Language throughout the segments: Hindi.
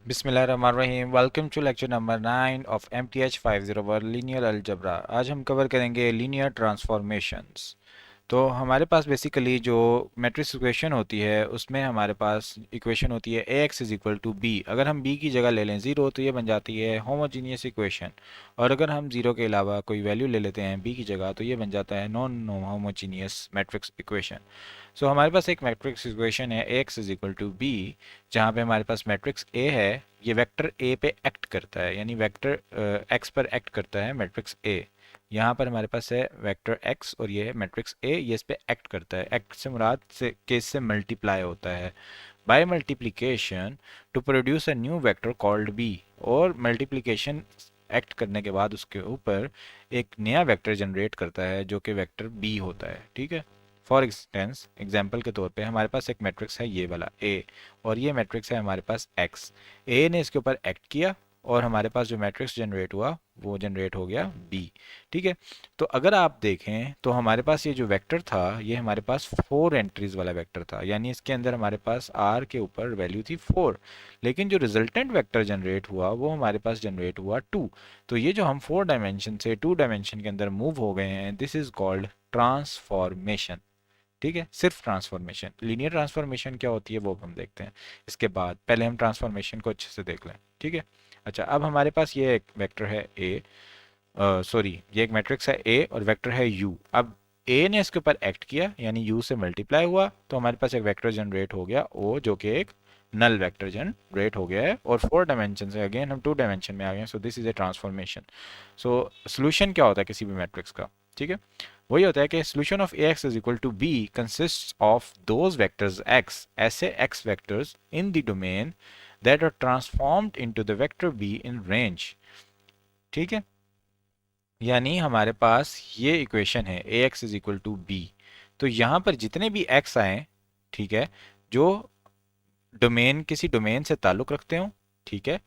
बिस्मिल्लाहिर्रहमानिर्रहीम। Welcome to lecture number 9 of MTH 501 linear algebra. आज हम कवर करेंगे लीनियर ट्रांसफॉर्मेशंस। तो हमारे पास बेसिकली जो मैट्रिक्स इक्वेशन होती है उसमें हमारे पास इक्वेशन होती है ax is equal to B. अगर हम b की जगह ले लें 0 तो ये बन जाती है होमोजीनियस इक्वेशन, और अगर हम 0 के अलावा कोई वैल्यू ले लेते हैं b की जगह तो ये बन जाता है non homogeneous matrix equation. So हमारे पास एक मैट्रिक्स इक्वेशन है ax is equal to B, जहाँ पे हमारे पास मैट्रिक्स a है, ये वेक्टर a पे एक्ट करता है, यानी वेक्टर x पर एक्ट करता है मैट्रिक्स a। यहाँ पर हमारे पास है वेक्टर x और ये है मैट्रिक्स a, ये इस पे एक्ट करता है। एक्ट से मुराद से केस से मल्टीप्लाई होता है by multiplication to produce a new vector called b। और मल्टीप्लिकेशन एक्ट करने के बाद उसके ऊपर एक नया वेक्टर जनरेट करता है जो कि वेक्टर b होता है। ठीक है, फॉर इंस्टेंस एग्जाम्पल के तौर पे हमारे पास एक मैट्रिक्स है ये वाला a, और ये मैट्रिक्स है हमारे पास x। a ने इसके ऊपर एक्ट किया और हमारे पास जो मैट्रिक्स जनरेट हुआ वो जनरेट हो गया b। ठीक है, तो अगर आप देखें तो हमारे पास ये जो वेक्टर था ये हमारे पास 4 एंट्रीज वाला वेक्टर था, यानी इसके अंदर हमारे पास r के ऊपर वैल्यू थी 4, लेकिन जो रिजल्टेंट वेक्टर जनरेट हुआ वो हमारे पास जनरेट हुआ 2। तो ये जो हम 4 डायमेंशन से 2 डायमेंशन के अंदर मूव हो गए हैं, दिस इज कॉल्ड ट्रांसफॉर्मेशन। ठीक है, सिर्फ ट्रांसफॉर्मेशन। लीनियर ट्रांसफॉर्मेशन क्या होती है वो हम देखते हैं इसके बाद, पहले हम ट्रांसफॉर्मेशन को अच्छे से देख लें। ठीक है, अच्छा अब हमारे पास ये एक वेक्टर है ए, सॉरी ये एक मैट्रिक्स है ए और वेक्टर है यू। अब ए ने इसके ऊपर एक्ट किया यानी यू से मल्टीप्लाई हुआ तो हमारे पास एक वेक्टर जनरेट हो गया ओ, जो कि एक नल वेक्टर जनरेट हो गया है, और 4 डायमेंशन से अगेन हम 2 डायमेंशन में आ गए। सो this is A transformation. So solution क्या होता है किसी भी मैट्रिक्स का? ठीक है, वही होता है कि solution of ax is equal to b consist of those vectors x, ऐसे x vectors in the domain that are transformed into the vector b in range. ठीक है, यानी हमारे पास ये इक्वेशन है ax is equal to b, तो यहाँ पर जितने भी x आए, ठीक है, जो डोमेन किसी डोमेन से ताल्लुक़ रखते हो, ठीक है,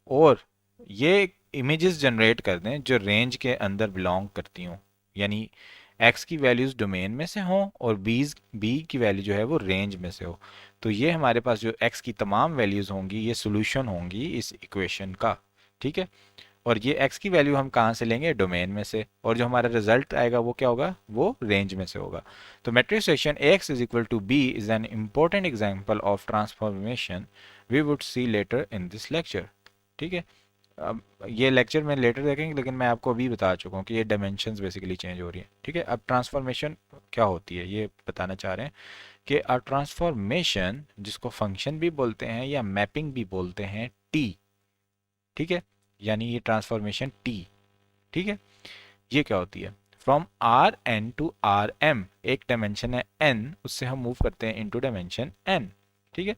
और ये इमेजेस जनरेट कर दें जो रेंज के अंदर बिलोंग करती हों, यानी x की वैल्यूज़ डोमेन में से हों और b की वैल्यू जो है वो रेंज में से हो, तो ये हमारे पास जो x की तमाम वैल्यूज़ होंगी ये सोल्यूशन होंगी इस इक्वेशन का। ठीक है, और ये x की वैल्यू हम कहाँ से लेंगे? डोमेन में से, और जो हमारा रिजल्ट आएगा वो क्या होगा? वो रेंज में से होगा। तो matrix equation ax is equal to b is an important example of transformation we would see later in this lecture. ठीक है, अब ये लेक्चर में लेटर देखेंगे, लेकिन मैं आपको अभी बता चुका हूँ कि ये डायमेंशंस बेसिकली चेंज हो रही है। ठीक है, अब ट्रांसफॉर्मेशन क्या होती है ये बताना चाह रहे हैं कि अ ट्रांसफॉर्मेशन, जिसको फंक्शन भी बोलते हैं या मैपिंग भी बोलते हैं, टी। ठीक है, यानी ये ट्रांसफॉर्मेशन टी। ठीक है, ये क्या होती है? From R N to R M, एक डायमेंशन है एन, उससे हम मूव करते हैं इनटू डायमेंशन एन। ठीक है,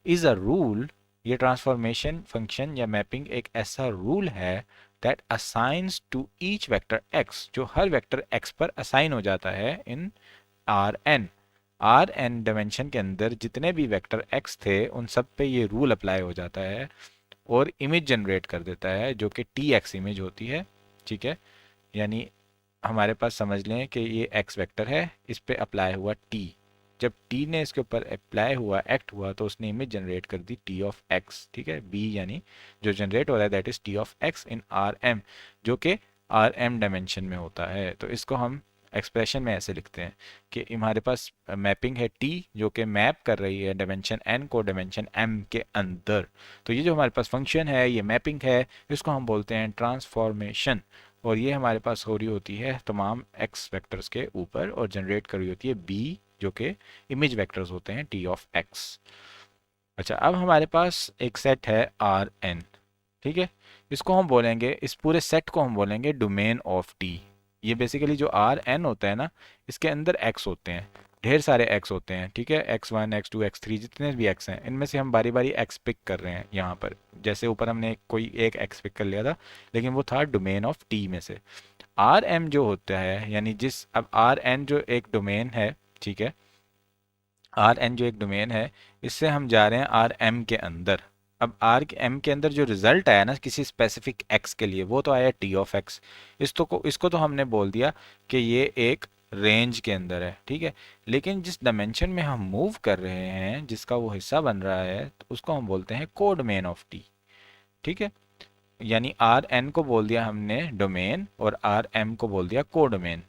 इज अ रूल, ये ट्रांसफॉर्मेशन फंक्शन या मैपिंग एक ऐसा रूल है that assigns to each vector X, जो हर वेक्टर एक्स पर असाइन हो जाता है in R N. R N dimension के अंदर जितने भी वेक्टर एक्स थे उन सब पे ये रूल अप्लाई हो जाता है और इमेज जनरेट कर देता है जो कि टी एक्स इमेज होती है। ठीक है, यानी हमारे पास समझ लें कि ये एक्स वेक्टर है, इस पे अप्लाई हुआ टी, जब टी ने इसके ऊपर अप्लाई हुआ एक्ट हुआ तो उसने इमेज जनरेट कर दी टी ऑफ एक्स। ठीक है, बी यानी जो जनरेट हो रहा है that is T of x in R m, जो कि आर एम डायमेंशन में होता है। तो इसको हम एक्सप्रेशन में ऐसे लिखते हैं कि हमारे पास मैपिंग है टी जो कि मैप कर रही है डायमेंशन एन को डायमेंशन एम के अंदर। तो ये जो हमारे पास फंक्शन है ये मैपिंग है, इसको हम बोलते हैं ट्रांसफॉर्मेशन, और ये हमारे पास हो रही होती है तमाम एक्स वेक्टर्स के ऊपर और जनरेट कर रही होती है बी, जो कि इमेज वेक्टर्स होते हैं टी ऑफ एक्स। अच्छा, अब हमारे पास एक सेट है आर एन। ठीक है, इसको हम बोलेंगे, इस पूरे सेट को हम बोलेंगे डोमेन ऑफ टी। ये बेसिकली जो आर एन होता है ना, इसके अंदर एक्स होते हैं, ढेर सारे एक्स होते हैं। ठीक है, x one x two x three जितने भी एक्स हैं इनमें से हम बारी बारी एक्स पिक कर रहे हैं यहाँ पर, जैसे ऊपर हमने कोई एक एक्स पिक कर लिया था, लेकिन वो था डोमेन ऑफ टी में से। आर एम जो होता है, यानी जिस, अब आर एन जो एक डोमेन है, ठीक है, आर एन जो एक डोमेन है, इससे हम जा रहे हैं आर एम के अंदर। अब आर एम के अंदर जो रिजल्ट आया ना किसी स्पेसिफिक एक्स के लिए, वो तो आया टी ऑफ एक्स। इसको तो हमने बोल दिया कि ये एक रेंज के अंदर है, ठीक है। लेकिन जिस डायमेंशन में हम मूव कर रहे हैं, जिसका वो हिस्सा बन रहा है, तो उसको हम बोलते हैं कोड मेन ऑफ टी, ठीक है। यानी आर एन को बोल दिया हमने डोमेन और आर एम को बोल दिया codomain.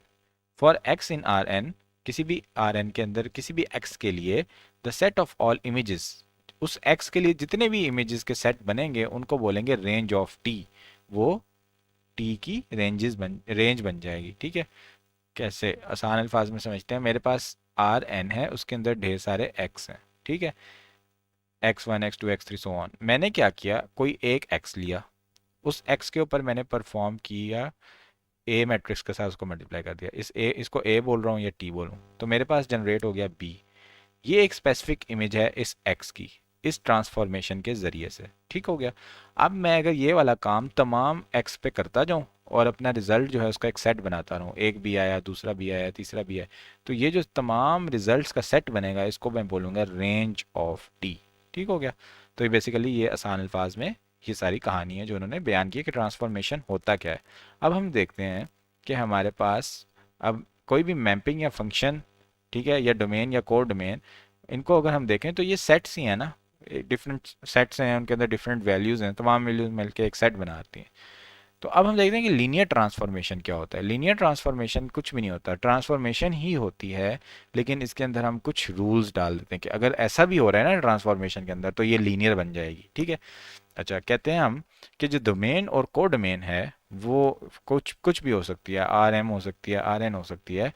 For x in R n, किसी भी आर एन के अंदर किसी भी एक्स के लिए, the set of all images, उस एक्स के लिए जितने भी इमेजेस के सेट बनेंगे उनको बोलेंगे रेंज ऑफ टी। वो टी की रेंज बन जाएगी, ठीक है। कैसे आसान अल्फाज में समझते हैं, मेरे पास आर एन है, उसके अंदर ढेर सारे एक्स हैं, ठीक है। X one x two x three so on. मैंने क्या किया, कोई एक एक्स लिया, उस एक्स के ऊपर मैंने परफॉर्म किया ए मैट्रिक्स के साथ, उसको मल्टीप्लाई कर दिया। इसको ए बोल रहा हूँ या टी बोलूँ, तो मेरे पास जनरेट हो गया बी। ये एक स्पेसिफिक इमेज है इस एक्स की, इस ट्रांसफॉर्मेशन के ज़रिए से, ठीक हो गया। अब मैं अगर ये वाला काम तमाम एक्स पे करता जाऊँ और अपना रिजल्ट जो है उसका एक सेट बनाता रहूँ, एक भी आया, दूसरा भी आया, तीसरा भी आया, तो ये जो तमाम रिजल्ट्स का सेट बनेगा, इसको मैं बोलूँगा रेंज ऑफ टी, ठीक हो गया। तो ये बेसिकली ये आसान अल्फाज में ये सारी कहानी है जो उन्होंने बयान की कि ट्रांसफॉर्मेशन होता क्या है। अब हम देखते हैं कि हमारे पास अब कोई भी मैपिंग या फंक्शन, ठीक है, या डोमेन या कोड डोमेन, इनको अगर हम देखें तो ये सेट्स ही हैं ना, डिफरेंट सेट्स हैं, उनके अंदर डिफरेंट वैल्यूज़ हैं, तमाम वैल्यूज मिलके एक सेट बनाती हैं। तो अब हम देखते हैं कि लीनियर ट्रांसफॉर्मेशन क्या होता है। लीनियर ट्रांसफॉर्मेशन कुछ भी नहीं होता, ट्रांसफॉर्मेशन ही होती है, लेकिन इसके अंदर हम कुछ रूल्स डाल देते हैं कि अगर ऐसा भी हो रहा है ना ट्रांसफॉर्मेशन के अंदर, तो ये लीनियर बन जाएगी, ठीक है। अच्छा, कहते हैं हम कि जो डोमेन और को डोमेन है वो कुछ कुछ भी हो सकती है, आर एम हो सकती है, आर एन हो सकती है,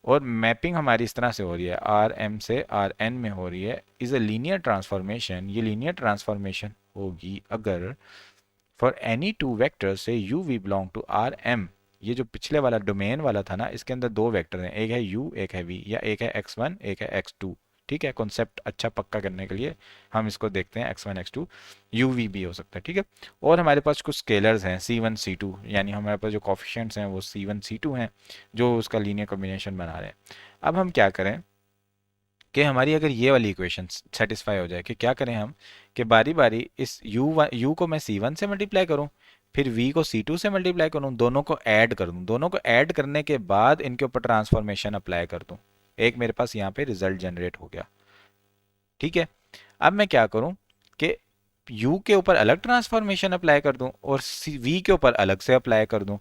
और मैपिंग हमारी इस तरह से हो रही है, आर एम से आर एन में हो रही है, इज़ अ लीनियर ट्रांसफॉर्मेशन। ये लीनियर ट्रांसफॉर्मेशन होगी अगर फॉर एनी टू वेक्टर्स से u v belong to R m. ये जो पिछले वाला डोमेन वाला था ना, इसके अंदर दो वेक्टर हैं, एक है यू एक है वी, या एक है एक्स वन एक है एक्स टू, ठीक है। कॉन्सेप्ट अच्छा पक्का करने के लिए हम इसको देखते हैं, x one x two, u v भी हो सकता है, ठीक है। और हमारे पास कुछ स्केलर्स हैं सी वन सी टू, यानी हमारे पास जो कॉफिशिएंट्स हैं वो सी वन सी टू हैं, जो उसका लीनियर कॉम्बिनेशन बना रहे हैं। अब हम क्या करें कि हमारी अगर ये वाली इक्वेशन सेटिस्फाई हो जाए, कि क्या करें हम, कि बारी बारी इस यू को मैं सी वन से मल्टीप्लाई करूं, फिर v को c2 से मल्टीप्लाई करूं, दोनों को ऐड कर दूं, दोनों को ऐड करने के बाद इनके ऊपर ट्रांसफॉर्मेशन अप्लाई कर दूं, एक मेरे पास यहाँ पे रिजल्ट जनरेट हो गया, ठीक है। अब मैं क्या करूं कि u के ऊपर अलग ट्रांसफॉर्मेशन अप्लाई कर दूं और v के ऊपर अलग से अप्लाई कर दूं।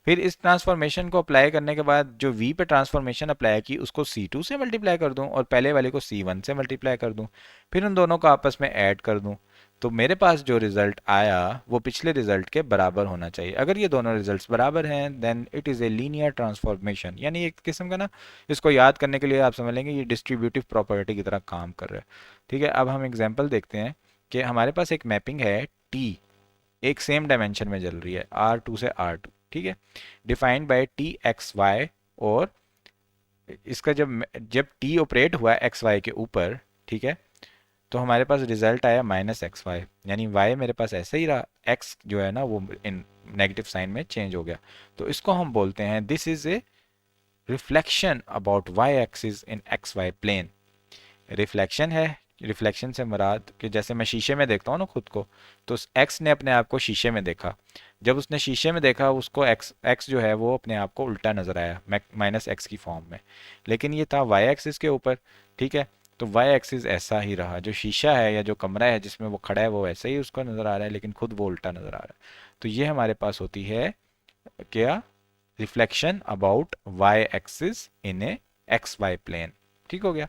फिर इस ट्रांसफॉर्मेशन को अप्लाई करने के बाद जो v पे ट्रांसफॉर्मेशन अप्लाई की उसको c2 से मल्टीप्लाई कर दूं और पहले वाले को c1 से मल्टीप्लाई कर दूं, फिर उन दोनों को आपस में ऐड कर दूं, तो मेरे पास जो रिजल्ट आया वो पिछले रिजल्ट के बराबर होना चाहिए। अगर ये दोनों रिजल्ट्स बराबर हैं then it is a linear transformation, यानी एक किस्म का ना, इसको याद करने के लिए आप समझ लेंगे ये डिस्ट्रीब्यूटिव प्रॉपर्टी की तरह काम कर रहा है, ठीक है। अब हम एग्जांपल देखते हैं कि हमारे पास एक मैपिंग है टी, एक सेम डायमेंशन में चल रही है R2 से R2, ठीक है, defined by T x y. और इसका जब जब टी ऑपरेट हुआ एक्स वाई के ऊपर, ठीक है, तो हमारे पास रिजल्ट आया माइनस एक्स वाई, यानी वाई मेरे पास ऐसे ही रहा, एक्स जो है ना वो इन नेगेटिव साइन में चेंज हो गया। तो इसको हम बोलते हैं this is a reflection about y axis in x y plane. Reflection है, रिफ्लेक्शन से मुराद कि जैसे मैं शीशे में देखता हूँ ना खुद को, तो एक्स ने अपने आप को शीशे में देखा, जब उसने शीशे में देखा उसको एक्स एक्स जो है वो अपने आप को उल्टा नजर आया माइनस एक्स की फॉर्म में, लेकिन ये था वाई एक्सिस के ऊपर, ठीक है। तो वाई एक्सिस ऐसा ही रहा, जो शीशा है या जो कमरा है जिसमें वो खड़ा है वो ऐसे ही उसको नज़र आ रहा है, लेकिन खुद वो उल्टा नज़र आ रहा है। तो ये हमारे पास होती है क्या, reflection about y axis in a x y plane, ठीक हो गया।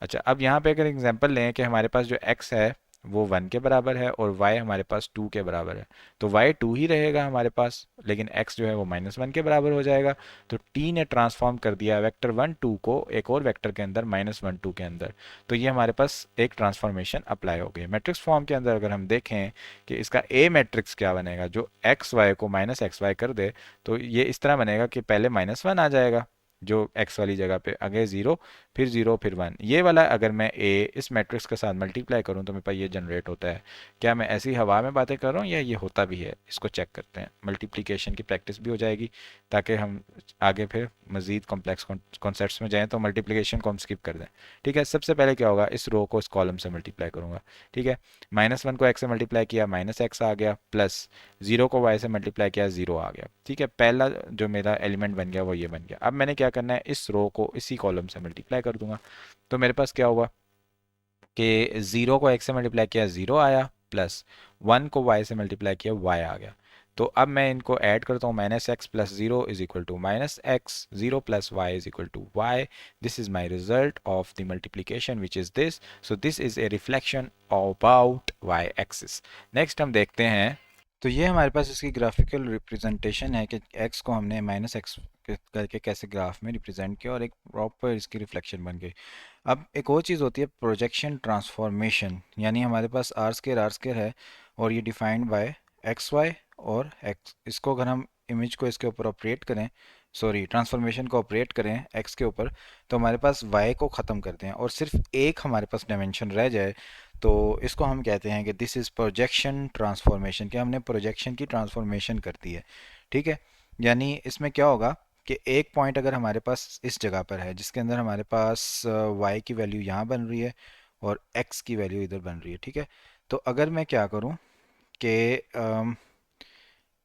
अच्छा, अब यहाँ पे अगर एग्जांपल लें कि हमारे पास जो x है वो 1 के बराबर है और y हमारे पास 2 के बराबर है, तो y 2 ही रहेगा हमारे पास, लेकिन x जो है वो -1 के बराबर हो जाएगा। तो t ने ट्रांसफॉर्म कर दिया वेक्टर 1 2 को एक और वेक्टर के अंदर -1 2 के अंदर, तो ये हमारे पास एक ट्रांसफॉर्मेशन अप्लाई हो गई। मैट्रिक्स फॉर्म के अंदर अगर हम देखें कि इसका a मैट्रिक्स क्या बनेगा, जो एक्स वाई को माइनस एक्स वाई कर दे, तो ये इस तरह बनेगा कि पहले -1 आ जाएगा जो x वाली जगह पे, आगे 0, फिर 0 फिर 1। ये वाला अगर मैं ए इस मैट्रिक्स के साथ मल्टीप्लाई करूँ तो मेरे पास ये जनरेट होता है। क्या मैं ऐसी हवा में बातें कर रहा हूँ या ये होता भी है, इसको चेक करते हैं। मल्टीप्लिकेशन की प्रैक्टिस भी हो जाएगी ताकि हम आगे फिर मज़ीद कॉम्प्लेक्स कॉन्सेप्ट्स में जाएँ तो मल्टीप्लिकेशन को हम स्किप कर दें। ठीक है, सबसे पहले क्या होगा, इस रो को इस कॉलम से मल्टीप्लाई करूँगा। ठीक है, -1 को x से मल्टीप्लाई किया -x आ गया, प्लस 0 को y से मल्टीप्लाई किया 0 आ गया। ठीक है, पहला जो मेरा एलिमेंट बन गया वो ये बन गया। अब मैंने क्या करना है, इस रो को इसी कॉलम से मल्टीप्लाई कर दूंगा। तो मेरे पास क्या हुआ कि 0 को x से मल्टीप्लाई किया 0 आया, प्लस 1 को y से मल्टीप्लाई किया y आ गया। तो अब मैं इनको ऐड करता हूँ, -x plus 0 is equal to -x, 0 plus y is equal to y। This is my result of the multiplication which is this. So this is a reflection about y axis. Next हम देखते हैं, तो ये हमारे पास इसकी ग्राफिकल रिप्रेजेंटेशन है कि x को हमने -x करके कैसे ग्राफ में रिप्रेजेंट किया और एक प्रॉपर इसकी रिफ्लेक्शन बन गई। अब एक और चीज़ होती है प्रोजेक्शन ट्रांसफॉर्मेशन, यानी हमारे पास आर स्केयर है और ये डिफाइंड बाय एक्स वाई और एक्स। इसको अगर हम इमेज को इसके ऊपर ऑपरेट करें, सॉरी ट्रांसफॉर्मेशन को ऑपरेट करें एक्स के ऊपर, तो हमारे पास वाई को ख़त्म करते हैं और सिर्फ एक हमारे पास डायमेंशन रह जाए, तो इसको हम कहते हैं कि दिस इज़ प्रोजेक्शन ट्रांसफॉर्मेशन, कि हमने प्रोजेक्शन की ट्रांसफॉर्मेशन कर दी है। ठीक है, यानी इसमें क्या होगा कि एक पॉइंट अगर हमारे पास इस जगह पर है जिसके अंदर हमारे पास y की वैल्यू यहाँ बन रही है और x की वैल्यू इधर बन रही है। ठीक है, तो अगर मैं क्या करूँ कि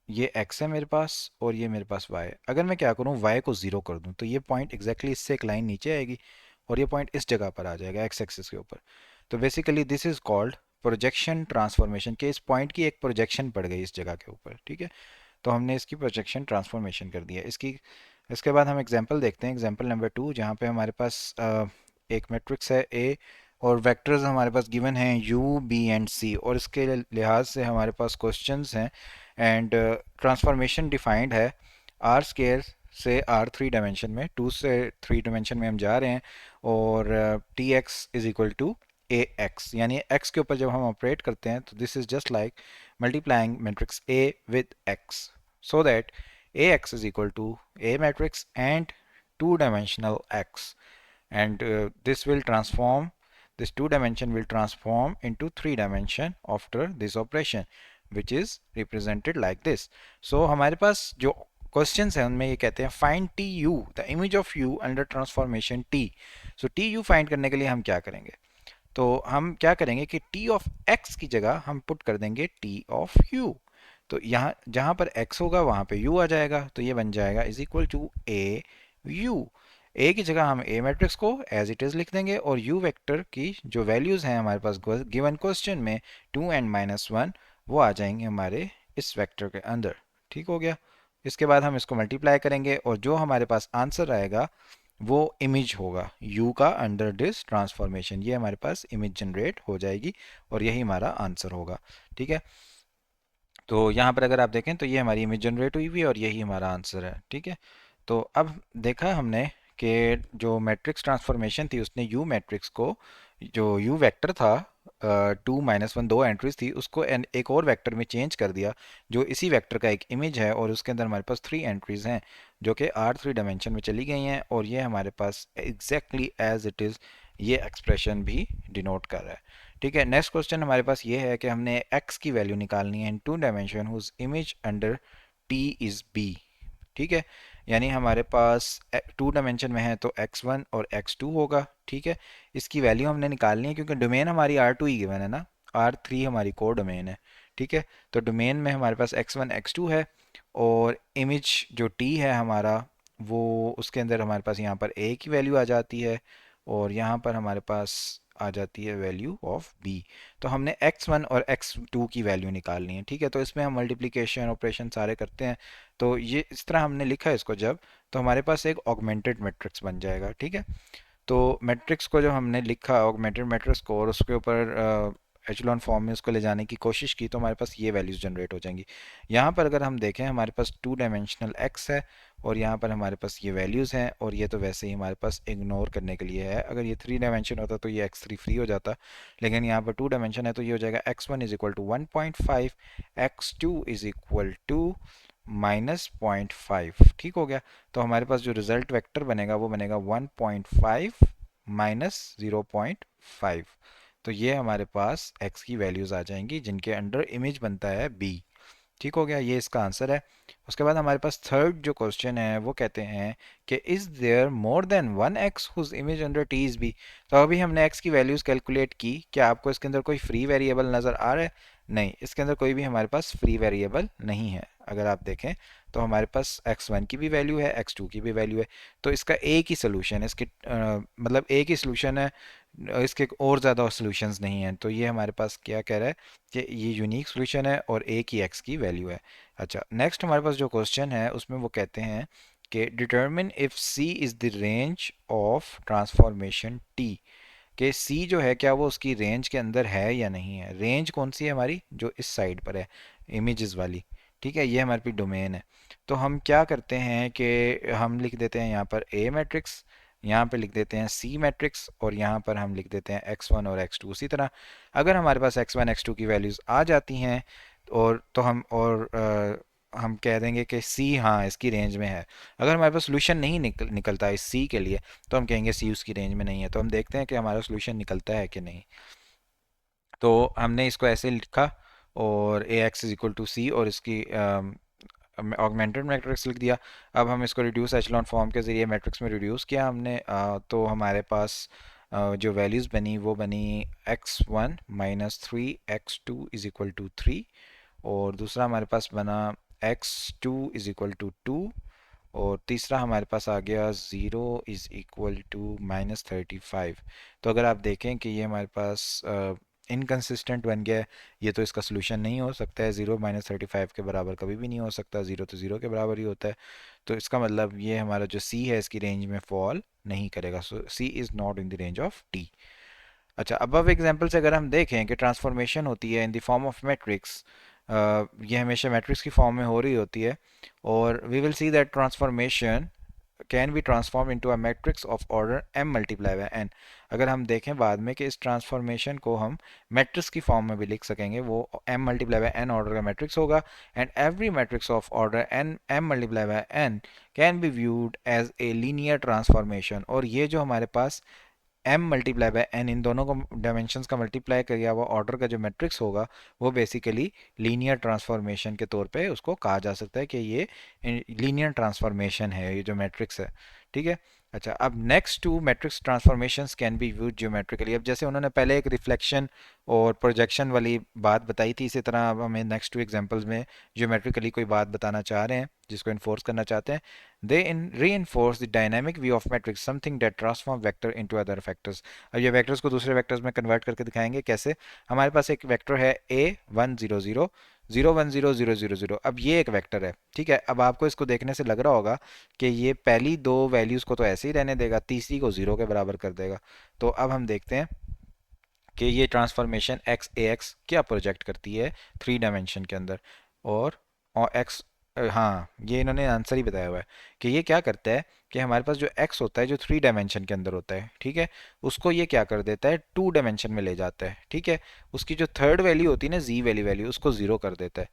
ये x है मेरे पास और ये मेरे पास y है, अगर मैं क्या करूँ y को 0 कर दूँ तो ये पॉइंट एग्जैक्टली इससे एक लाइन नीचे आएगी और ये पॉइंट इस जगह पर आ जाएगा x एक्सिस के ऊपर। तो basically this is called projection transformation, के इस पॉइंट की एक प्रोजेक्शन पड़ गई इस जगह के ऊपर। ठीक है, तो हमने इसकी प्रोजेक्शन ट्रांसफॉर्मेशन कर दिया इसकी। इसके बाद हम एग्जांपल देखते हैं, एग्जांपल नंबर 2, जहाँ पे हमारे पास एक मैट्रिक्स है ए और वेक्टर्स हमारे पास गिवन हैं यू बी एंड सी, और इसके लिहाज से हमारे पास क्वेश्चंस हैं एंड ट्रांसफॉर्मेशन डिफाइंड है आर स्केयर से आर थ्री डायमेंशन में, 2 से 3 डायमेंशन में हम जा रहे हैं, और T x is equal to A x, यानी एक्स के ऊपर जब हम ऑपरेट करते हैं तो this is just like multiplying matrix A with X, so that AX is equal to A matrix and two-dimensional X, and this will transform, this two dimension will transform into three dimension after this operation, which is represented like this. So हमारे पास जो क्वेश्चंस हैं उनमें ये कहते हैं find T U the image of you under transformation T. So T U find करने के लिए हम क्या करेंगे, तो हम क्या करेंगे कि t ऑफ x की जगह हम पुट कर देंगे t ऑफ u। तो यहाँ जहाँ पर x होगा वहाँ पे u आ जाएगा, तो ये बन जाएगा is equal to A u. a की जगह हम a मैट्रिक्स को एज इट इज़ लिख देंगे और u वेक्टर की जो वैल्यूज़ हैं हमारे पास गिवन क्वेश्चन में 2 एंड -1, वो आ जाएंगे हमारे इस वेक्टर के अंदर। ठीक हो गया, इसके बाद हम इसको मल्टीप्लाई करेंगे और जो हमारे पास आंसर आएगा वो इमेज होगा u का अंडर दिस ट्रांसफॉर्मेशन, ये हमारे पास इमेज जनरेट हो जाएगी और यही हमारा आंसर होगा। ठीक है, तो यहाँ पर अगर आप देखें तो ये हमारी इमेज जनरेट हुई हुई है और यही हमारा आंसर है। ठीक है, तो अब देखा हमने कि जो मैट्रिक्स ट्रांसफॉर्मेशन थी उसने यू मैट्रिक्स को, जो यू वेक्टर था 2 - 1 दो एंट्रीज थी, उसको एक और वेक्टर में चेंज कर दिया जो इसी वेक्टर का एक इमेज है, और उसके अंदर हमारे पास 3 एंट्रीज हैं जो कि R3 डायमेंशन में चली गई हैं, और ये हमारे पास एग्जैक्टली एज इट इज़ ये एक्सप्रेशन भी डिनोट कर रहा है। ठीक है, नेक्स्ट क्वेश्चन हमारे पास ये है कि हमने x की वैल्यू निकालनी है in 2 dimension whose image under t is b। ठीक है, यानी हमारे पास 2 डायमेंशन में है तो x1 और x2 होगा। ठीक है, इसकी वैल्यू हमने निकालनी है क्योंकि डोमेन हमारी R2 ही गिवन है ना, R3 हमारी को डोमेन है। ठीक है, तो डोमेन में हमारे पास x1 x2 है और इमेज जो t है हमारा, वो उसके अंदर हमारे पास यहाँ पर a की वैल्यू आ जाती है और यहाँ पर हमारे पास आ जाती है वैल्यू ऑफ b। तो हमने x1 और x2 की वैल्यू निकालनी है। ठीक है, तो इसमें हम मल्टीप्लिकेशन ऑपरेशन सारे करते हैं, तो ये इस तरह हमने लिखा है इसको जब, तो हमारे पास एक ऑगमेंटेड मैट्रिक्स बन जाएगा। ठीक है, तो मैट्रिक्स को जब हमने लिखा ऑगमेंटेड मैट्रिक्स को और उसके ऊपर एचलॉन फॉर्म में उसको ले जाने की कोशिश की, तो हमारे पास ये वैल्यूज़ जनरेट हो जाएंगी। यहाँ पर अगर हम देखें हमारे पास 2 डायमेंशनल x है और यहाँ पर हमारे पास ये वैल्यूज़ हैं, और ये तो वैसे ही हमारे पास इग्नोर करने के लिए है। अगर ये 3 डायमेंशन होता तो ये x3 फ्री हो जाता, लेकिन यहाँ पर 2 डायमेंशन है तो ये हो जाएगा x1 is equal to 1.5, x2 is equal to -0.5। ठीक हो गया, तो हमारे पास जो रिजल्ट वेक्टर बनेगा वो बनेगा 1.5 -0.5। तो ये हमारे पास x की वैल्यूज़ आ जाएंगी जिनके अंडर इमेज बनता है b। ठीक हो गया, ये इसका आंसर है। उसके बाद हमारे पास थर्ड जो क्वेश्चन है वो कहते हैं कि is there more than one x whose image under T is B. तो अभी हमने एक्स की वैल्यूज़ कैलकुलेट की, क्या आपको इसके अंदर कोई फ्री वेरिएबल नज़र आ रहा है? नहीं, इसके अंदर कोई भी हमारे पास फ्री वेरिएबल नहीं है। अगर आप देखें तो हमारे पास x1 की भी वैल्यू है, x2 की भी वैल्यू है। तो इसका एक ही सोल्यूशन है, इसके मतलब एक ही सोल्यूशन है, इसके और ज़्यादा सॉल्यूशंस नहीं हैं। तो ये हमारे पास क्या कह रहा है कि ये यूनिक सॉल्यूशन है और एक ही x की वैल्यू है। अच्छा, नेक्स्ट हमारे पास जो क्वेश्चन है उसमें वो कहते हैं कि determine if c is the range of transformation t। कि c जो है क्या वो उसकी रेंज के अंदर है या नहीं है। रेंज कौन सी है हमारी, जो इस साइड पर है, इमेजेस वाली। ठीक है, ये हमारे पास डोमेन है। तो हम क्या करते हैं कि हम लिख देते हैं यहाँ पर a मैट्रिक्स, यहाँ पे लिख देते हैं c मैट्रिक्स, और यहाँ पर हम लिख देते हैं x1 और x2। उसी तरह अगर हमारे पास x1 x2 की वैल्यूज़ आ जाती हैं और तो हम कह देंगे कि c हाँ इसकी रेंज में है। अगर हमारे पास सोल्यूशन नहीं निकलता इस c के लिए, तो हम कहेंगे c उसकी रेंज में नहीं है। तो हम देखते हैं कि हमारा सोल्यूशन निकलता है कि नहीं। तो हमने इसको ऐसे लिखा और ए एक्स इज इक्वल टू सी और इसकी ऑगमेंटेड मैट्रिक्स लिख दिया। अब हम इसको रिड्यूस एचलॉन फॉर्म के ज़रिए मैट्रिक्स में रिड्यूस किया हमने, तो हमारे पास जो वैल्यूज़ बनी वो बनी x1 -3 x2 is equal to 3, और दूसरा हमारे पास बना x2 इज इक्वल टू 2, और तीसरा हमारे पास आ गया 0 इज़ इक्वल टू -35। तो अगर आप देखें कि ये हमारे पास इनकंसिस्टेंट बन गया है, ये तो इसका सोल्यूशन नहीं हो सकता है। 0 -35 के बराबर कभी भी नहीं हो सकता, 0 तो 0 के बराबर ही होता है। तो इसका मतलब ये हमारा जो सी है इसकी रेंज में फॉल नहीं करेगा। So C is not in the range of T. अच्छा, अब एग्जांपल से अगर हम देखें कि ट्रांसफॉर्मेशन होती है in the form of matrix, ये हमेशा मैट्रिक्स की फॉर्म में हो रही होती है, और we will see that transformation can be transform into a matrix of order m multiply by n। अगर हम देखें बाद में कि इस ट्रांसफॉर्मेशन को हम मैट्रिक्स की फॉर्म में भी लिख सकेंगे, वो m multiply by n order का मैट्रिक्स होगा, and every matrix of order n m multiply by n can be viewed as a linear transformation. और ये जो हमारे पास m मल्टीप्लाई बाय n, इन दोनों को डायमेंशंस का मल्टीप्लाई किया हुआ ऑर्डर का जो मैट्रिक्स होगा वो बेसिकली लीनियर ट्रांसफॉर्मेशन के तौर पे उसको कहा जा सकता है कि ये लीनियर ट्रांसफॉर्मेशन है, ये जो मैट्रिक्स है। ठीक है। अच्छा, अब next two matrix transformations can be viewed geometrically. अब जैसे उन्होंने पहले एक रिफ्लेक्शन और प्रोजेक्शन वाली बात बताई थी, इसी तरह अब हमें नेक्स्ट टू एग्जांपल्स में ज्योमेट्रिकली कोई बात बताना चाह रहे हैं, जिसको इन्फोर्स करना चाहते हैं। दे इन reinforce the dynamic view of matrix, something that transform vector into other vectors। अब ये वेक्टर्स को दूसरे वेक्टर्स में कन्वर्ट करके दिखाएंगे कैसे। हमारे पास एक वेक्टर है a 1 0 0 0 1 0 0 0। अब ये एक वेक्टर है, ठीक है। अब आपको इसको देखने से लग रहा होगा कि ये पहली दो वैल्यूज़ को तो ऐसे ही रहने देगा, तीसरी को 0 के बराबर कर देगा। तो अब हम देखते हैं कि ये ट्रांसफॉर्मेशन एक्स ए एक्स क्या प्रोजेक्ट करती है 3 डायमेंशन के अंदर। और एक्स, हाँ ये इन्होंने आंसर ही बताया हुआ है कि ये क्या करता है कि हमारे पास जो x होता है जो 3 डायमेंशन के अंदर होता है, ठीक है, उसको ये क्या कर देता है 2 डायमेंशन में ले जाता है। ठीक है, उसकी जो थर्ड वैल्यू होती है ना z वैल्यू वैल्यू, उसको 0 कर देता है।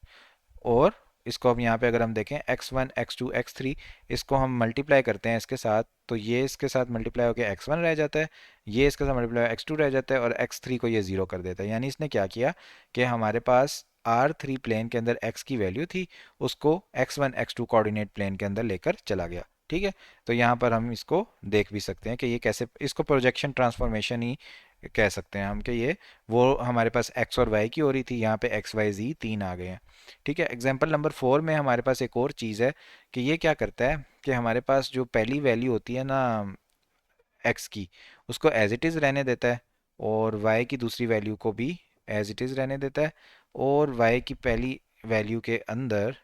और इसको अब यहाँ पे अगर हम देखें x1 x2 x3, इसको हम मल्टीप्लाई करते हैं इसके साथ, तो ये इसके साथ मल्टीप्लाई होकर x1 रह जाता है, ये इसके साथ मल्टीप्लाई x2 रह जाता है, और x3 को ये 0 कर देता है। यानी इसने क्या किया कि हमारे पास R3 प्लेन के अंदर x की वैल्यू थी, उसको x1 x2 कोऑर्डिनेट प्लेन के अंदर लेकर चला गया। ठीक है, तो यहाँ पर हम इसको देख भी सकते हैं कि ये कैसे, इसको प्रोजेक्शन ट्रांसफॉर्मेशन ही कह सकते हैं हम, कि ये वो हमारे पास x और y की हो रही थी, यहाँ पे x y z तीन आ गए हैं। ठीक है, एग्जाम्पल नंबर 4 में हमारे पास एक और चीज़ है कि ये क्या करता है कि हमारे पास जो पहली वैल्यू होती है ना x की, उसको एज इट इज़ रहने देता है, और y की दूसरी वैल्यू को भी एज इट इज़ रहने देता है, और y की पहली वैल्यू के अंदर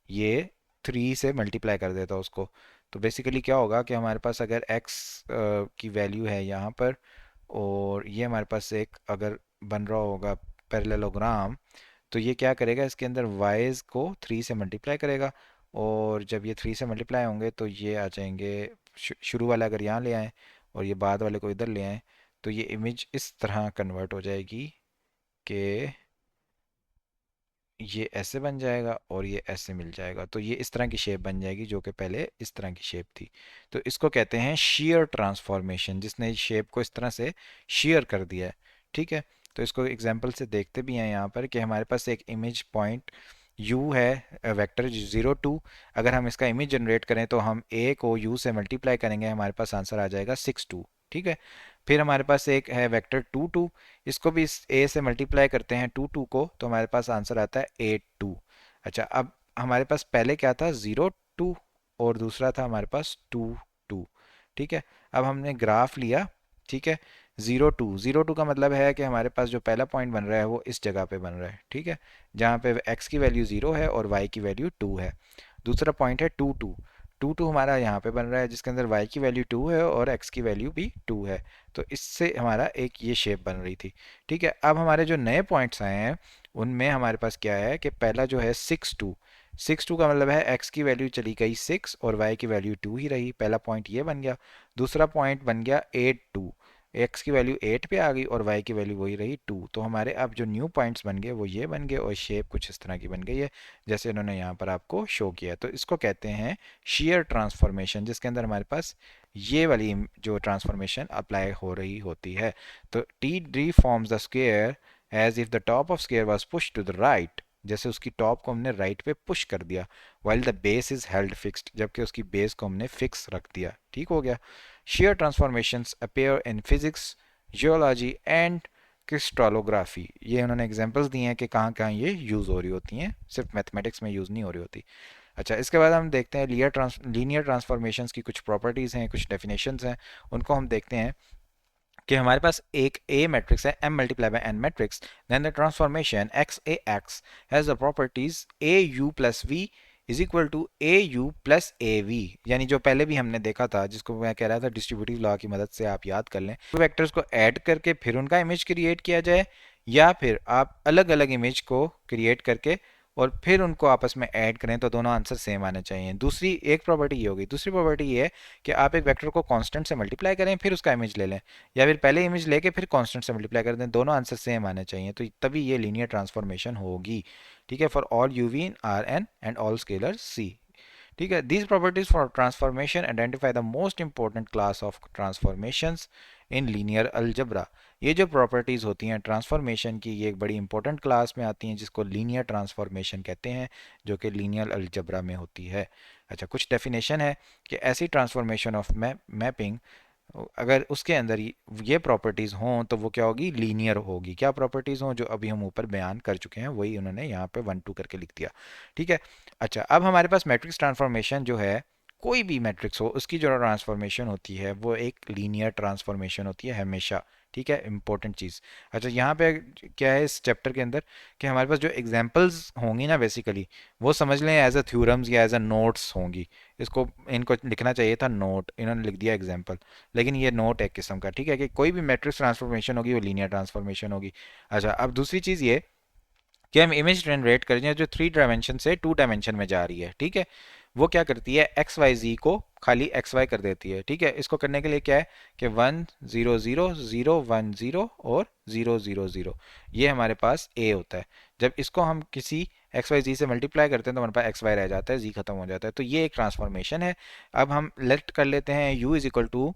ये 3 से मल्टीप्लाई कर देता है उसको। तो बेसिकली क्या होगा कि हमारे पास अगर x की वैल्यू है यहाँ पर, और ये हमारे पास एक अगर बन रहा होगा पैरेललोग्राम, तो ये क्या करेगा इसके अंदर वाइज को 3 से मल्टीप्लाई करेगा, और जब ये 3 से मल्टीप्लाई होंगे तो ये आ जाएंगे, शुरू वाला अगर यहाँ ले आए और ये बाद वाले को इधर ले आए, तो ये इमेज इस तरह कन्वर्ट हो जाएगी कि ये ऐसे बन जाएगा और ये ऐसे मिल जाएगा, तो ये इस तरह की शेप बन जाएगी जो कि पहले इस तरह की शेप थी। तो इसको कहते हैं shear ट्रांसफॉर्मेशन, जिसने शेप को इस तरह से shear कर दिया है। ठीक है, तो इसको एग्जांपल से देखते भी हैं यहाँ पर कि हमारे पास एक इमेज पॉइंट u है, वेक्टर 0 2। अगर हम इसका इमेज जनरेट करें तो हम a को u से मल्टीप्लाई करेंगे, हमारे पास आंसर आ जाएगा 6 2। ठीक है, फिर हमारे पास एक है वेक्टर 2 2, इसको भी इस a से मल्टीप्लाई करते हैं 2 2 को, तो हमारे पास आंसर आता है 8 2। अच्छा, अब हमारे पास पहले क्या था, 0 2, और दूसरा था हमारे पास 2 2। ठीक है, अब हमने ग्राफ लिया। ठीक है, 0 2 का मतलब है कि हमारे पास जो पहला पॉइंट बन रहा है वो इस जगह पे बन रहा है। ठीक है, जहाँ पे x की वैल्यू 0 है और y की वैल्यू 2 है। दूसरा पॉइंट है 2 2 हमारा यहाँ पे बन रहा है, जिसके अंदर y की वैल्यू 2 है और x की वैल्यू भी 2 है। तो इससे हमारा एक ये शेप बन रही थी। ठीक है, अब हमारे जो नए पॉइंट्स आए हैं उनमें हमारे पास क्या है कि पहला जो है 6 2 का मतलब है x की वैल्यू चली गई 6 और y की वैल्यू 2 ही रही, पहला पॉइंट ये बन गया। दूसरा पॉइंट बन गया 8 2, x की वैल्यू 8 पे आ गई और y की वैल्यू वही रही 2। तो हमारे अब जो न्यू पॉइंट्स बन गए वो ये बन गए और शेप कुछ इस तरह की बन गई है जैसे इन्होंने यहाँ पर आपको शो किया। तो इसको कहते हैं shear ट्रांसफॉर्मेशन, जिसके अंदर हमारे पास ये वाली जो ट्रांसफॉर्मेशन अप्लाई हो रही होती है। तो T reforms the square as if the top of square was push to the right, जैसे उसकी टॉप को हमने राइट पे पुश कर दिया, while the base is held fixed, जबकि उसकी बेस को हमने फिक्स रख दिया। ठीक हो गया। shear transformations appear in physics, geology and crystallography, ये उन्होंने एग्जांपल्स दिए हैं कि कहाँ कहाँ ये यूज़ हो रही होती हैं, सिर्फ मैथमेटिक्स में यूज़ नहीं हो रही होती। अच्छा, इसके बाद हम देखते हैं लीनियर ट्रांसफॉर्मेशंस की कुछ प्रॉपर्टीज़ हैं, कुछ डेफिनेशंस हैं, उनको हम देखते हैं कि हमारे पास एक A मैट्रिक्स है m multiply by n matrix, then the transformation x a x has the properties a u plus v is equal to A u plus A v, यानी जो पहले भी हमने देखा था, जिसको मैं कह रहा था डिस्ट्रीब्यूटिव लॉ की मदद से आप याद कर लें, वेक्टर्स को ऐड करके फिर उनका इमेज क्रिएट किया जाए, या फिर आप अलग अलग इमेज को क्रिएट करके और फिर उनको आपस में ऐड करें तो दोनों आंसर सेम आने चाहिए। दूसरी एक प्रॉपर्टी ये होगी। दूसरी प्रॉपर्टी ये है कि आप एक वेक्टर को कांस्टेंट से मल्टीप्लाई करें फिर उसका इमेज ले लें, या फिर पहले इमेज लेके फिर कांस्टेंट से मल्टीप्लाई कर दें, दोनों आंसर सेम आने चाहिए, तो तभी ये लीनियर ट्रांसफॉर्मेशन होगी। ठीक है, for all you V in R N and all scalar C. ठीक है, these properties for transformation identify the most important class of transformations in linear algebra। ये जो प्रॉपर्टीज होती हैं ट्रांसफॉर्मेशन की, ये एक बड़ी इंपॉर्टेंट क्लास में आती हैं जिसको लीनियर ट्रांसफॉर्मेशन कहते हैं, जो कि लीनियर अलजब्रा में होती है। अच्छा, कुछ डेफिनेशन है कि ऐसी ट्रांसफॉर्मेशन ऑफ मैपिंग, अगर उसके अंदर ये प्रॉपर्टीज़ हों तो वो क्या होगी, लीनियर होगी। क्या प्रॉपर्टीज़ हों, जो अभी हम ऊपर बयान कर चुके हैं वही उन्होंने यहाँ पे 1 2 करके लिख दिया। ठीक है, अच्छा, अब हमारे पास मैट्रिक्स ट्रांसफॉर्मेशन जो है, कोई भी मैट्रिक्स हो उसकी जो ट्रांसफॉर्मेशन होती है वो एक लीनियर ट्रांसफॉर्मेशन होती है हमेशा। ठीक है, इंपॉर्टेंट चीज़। अच्छा, यहाँ पे क्या है इस चैप्टर के अंदर कि हमारे पास जो एग्जांपल्स होंगी ना, बेसिकली वो समझ लें एज अ थ्योरम्स या एज अ नोट्स होंगी। इसको इनको लिखना चाहिए था नोट, इन्होंने लिख दिया एग्जाम्पल, लेकिन ये नोट एक किस्म का। ठीक है, कि कोई भी मैट्रिक्स ट्रांसफॉर्मेशन होगी वो लीनियर ट्रांसफॉर्मेशन होगी। अच्छा, अब दूसरी चीज़ ये कि हम इमेज जनरेट कर रहे हैं जो 3 डायमेंशन से 2 डायमेंशन में जा रही है। ठीक है, वो क्या करती है, एक्स वाई जी को खाली एक्स वाई कर देती है। ठीक है, इसको करने के लिए क्या है कि 1 0 0 0 1 0 और 0 0 0, ये हमारे पास ए होता है। जब इसको हम किसी एक्स वाई जी से मल्टीप्लाई करते हैं तो हमारे पास एक्स वाई रह जाता है, जी खत्म हो जाता है, तो ये एक ट्रांसफॉर्मेशन है। अब हम लेट कर लेते हैं u is equal to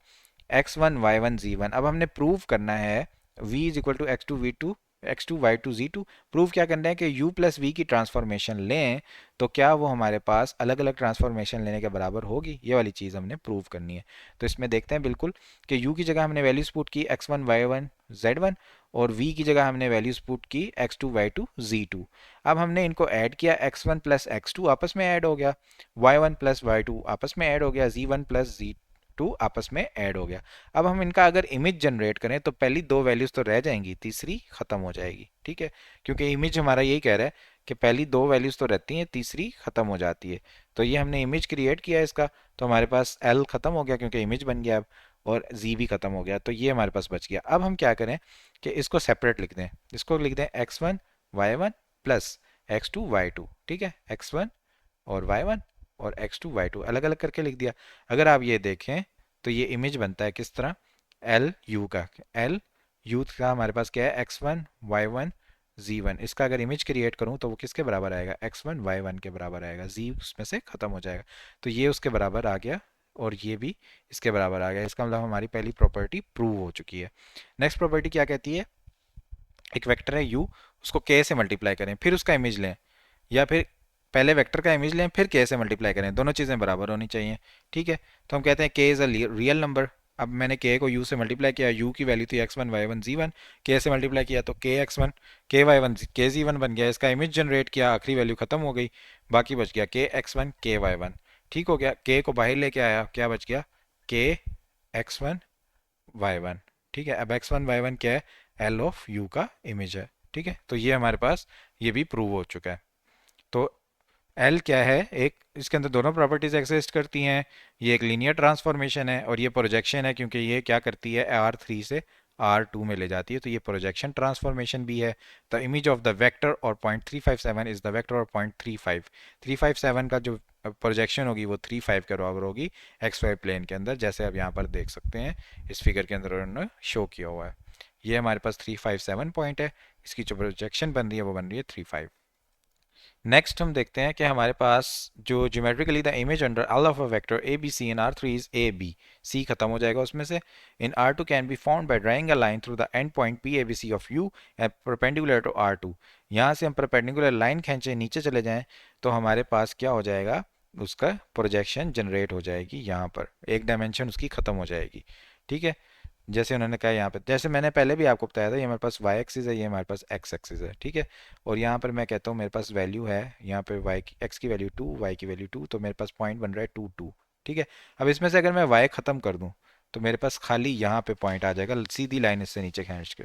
x1 y1 z1। अब हमने प्रूव करना है v is equal to x2 v2 x2 y2 z2। Prove क्या करना है कि u प्लस वी की ट्रांसफॉर्मेशन लें तो क्या वो हमारे पास अलग अलग ट्रांसफॉर्मेशन लेने के बराबर होगी, ये वाली चीज़ हमने प्रूव करनी है। तो इसमें देखते हैं बिल्कुल कि u की जगह हमने वैल्यूज पुट की x1 y1 z1 और v की जगह हमने वैल्यूज पुट की x2 y2 z2। अब हमने इनको ऐड किया, x1 प्लस x2 आपस में ऐड हो गया, y1 प्लस y2 आपस में ऐड हो गया, z1 प्लस z2 आपस में ऐड हो गया। अब हम इनका अगर इमेज जनरेट करें तो पहली दो वैल्यूज तो रह जाएंगी, तीसरी खत्म हो जाएगी। ठीक है, क्योंकि इमेज हमारा यही कह रहा है कि पहली दो वैल्यूज तो रहती हैं, तीसरी खत्म हो जाती है। तो ये हमने इमेज क्रिएट किया इसका, तो हमारे पास एल खत्म हो गया क्योंकि इमेज बन गया अब, और जी भी खत्म हो गया, तो ये हमारे पास बच गया। अब हम क्या करें कि इसको सेपरेट लिख दें, इसको लिख दें x1 y1 plus x2 y2। ठीक है, x1 और y1 और x2 y2 अलग अलग करके लिख दिया। अगर आप ये देखें तो ये इमेज बनता है किस तरह, एल यू का। एल यू का हमारे पास क्या है, x1 y1 z1, इसका अगर इमेज क्रिएट करूं तो वो किसके बराबर आएगा, x1 y1 के बराबर आएगा, z उसमें से खत्म हो जाएगा। तो ये उसके बराबर आ गया और ये भी इसके बराबर आ गया। इसका मतलब हमारी पहली प्रॉपर्टी प्रूव हो चुकी है। नेक्स्ट प्रॉपर्टी क्या कहती है, एक वेक्टर है u, उसको k से मल्टीप्लाई करें फिर उसका इमेज लें, या फिर पहले वेक्टर का इमेज लें फिर k से मल्टीप्लाई करें, दोनों चीज़ें बराबर होनी चाहिए। ठीक है, तो हम कहते हैं k is a real number. अब मैंने k को u से मल्टीप्लाई किया, u की वैल्यू थी x1 y1 z1, k से मल्टीप्लाई किया तो k x1 k y1 k z1 बन गया, इसका इमेज जनरेट किया, आखिरी वैल्यू खत्म हो गई, बाकी बच गया k x1 k y1। ठीक हो गया, k को बाहर लेके आया, क्या बच गया, k x1 y1। ठीक है, अब x1 y1 क्या है, l ऑफ u का इमेज है। ठीक है, तो ये हमारे पास ये भी प्रूव हो चुका है। तो एल क्या है, एक इसके अंदर दोनों प्रॉपर्टीज एग्जिस्ट करती हैं, ये एक लीनियर ट्रांसफॉर्मेशन है और ये प्रोजेक्शन है, क्योंकि ये क्या करती है, R3 से R2 में ले जाती है, तो ये प्रोजेक्शन ट्रांसफॉर्मेशन भी है। The image of the vector और 0.357 इज द वेक्टर और 0.35, 357 का जो प्रोजेक्शन होगी वो 35 के बराबर होगी एक्स वाई प्लेन के अंदर, जैसे आप यहाँ पर देख सकते हैं इस फिगर के अंदर उन्होंने शो किया हुआ है। ये हमारे पास 357 पॉइंट है, इसकी जो प्रोजेक्शन बन रही है वो बन रही है 35। नेक्स्ट हम देखते हैं कि हमारे पास जो geometrically the image under all of a vector A B C in R three is A B, C खत्म हो जाएगा उसमें से, in R two can be found by drawing a line through the end point P A B C of U and perpendicular to R two. यहाँ से हम परपेंडिकुलर लाइन खींचे नीचे चले जाएं तो हमारे पास क्या हो जाएगा, उसका प्रोजेक्शन जनरेट हो जाएगी, यहाँ पर एक डायमेंशन उसकी खत्म हो जाएगी। ठीक है, जैसे उन्होंने कहा यहाँ पे, जैसे मैंने पहले भी आपको बताया था, ये हमारे पास वाई एक्सिस है, ये हमारे पास एक्स एक्सिस है। ठीक है, और यहाँ पर मैं कहता हूँ मेरे पास वैल्यू है, यहाँ पे वाई की एक्स की वैल्यू 2, वाई की वैल्यू 2, तो मेरे पास पॉइंट बन रहा है 2 2। ठीक है, अब इसमें से अगर मैं वाई ख़त्म कर दूँ तो मेरे पास खाली यहाँ पे पॉइंट आ जाएगा, सीधी लाइन इससे नीचे खींच के।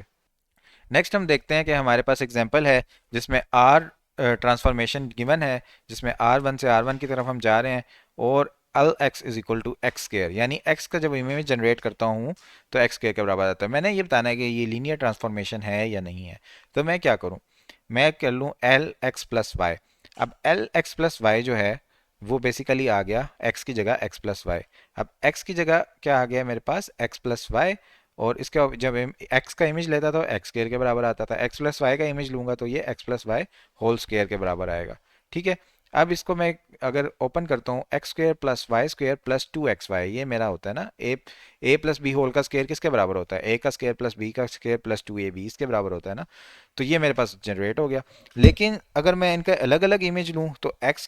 नेक्स्ट हम देखते हैं कि हमारे पास एग्जाम्पल है जिसमें आर ट्रांसफॉर्मेशन गिवन है, जिसमें R1 से R1 की तरफ हम जा रहे हैं और L x is equal to x square, यानी एक्स का जब इमेज जनरेट करता हूँ तो एक्स स्केयर के बराबर आता है। मैंने ये बताना है कि ये लीनियर ट्रांसफॉर्मेशन है या नहीं है, तो मैं क्या करूँ, मैं कर लूँ एल एक्स प्लस वाई। अब एल एक्स प्लस वाई जो है वो बेसिकली आ गया x की जगह x प्लस वाई। अब x की जगह क्या आ गया मेरे पास, x प्लस वाई, और इसका जब x का इमेज लेता तो x स्केयर के बराबर आता था, x प्लस वाई का इमेज लूंगा तो ये x plus y whole square के बराबर आएगा। ठीक है, अब इसको मैं अगर ओपन करता हूँ, X square plus Y square plus 2xy, ये मेरा होता है ना, ए प्लस बी होल का स्केयर किसके बराबर होता है, ए का स्केयर प्लस बी का स्केयर प्लस 2ab, इसके बराबर होता है ना। तो ये मेरे पास जनरेट हो गया। लेकिन अगर मैं इनका अलग अलग इमेज लूँ तो एक्स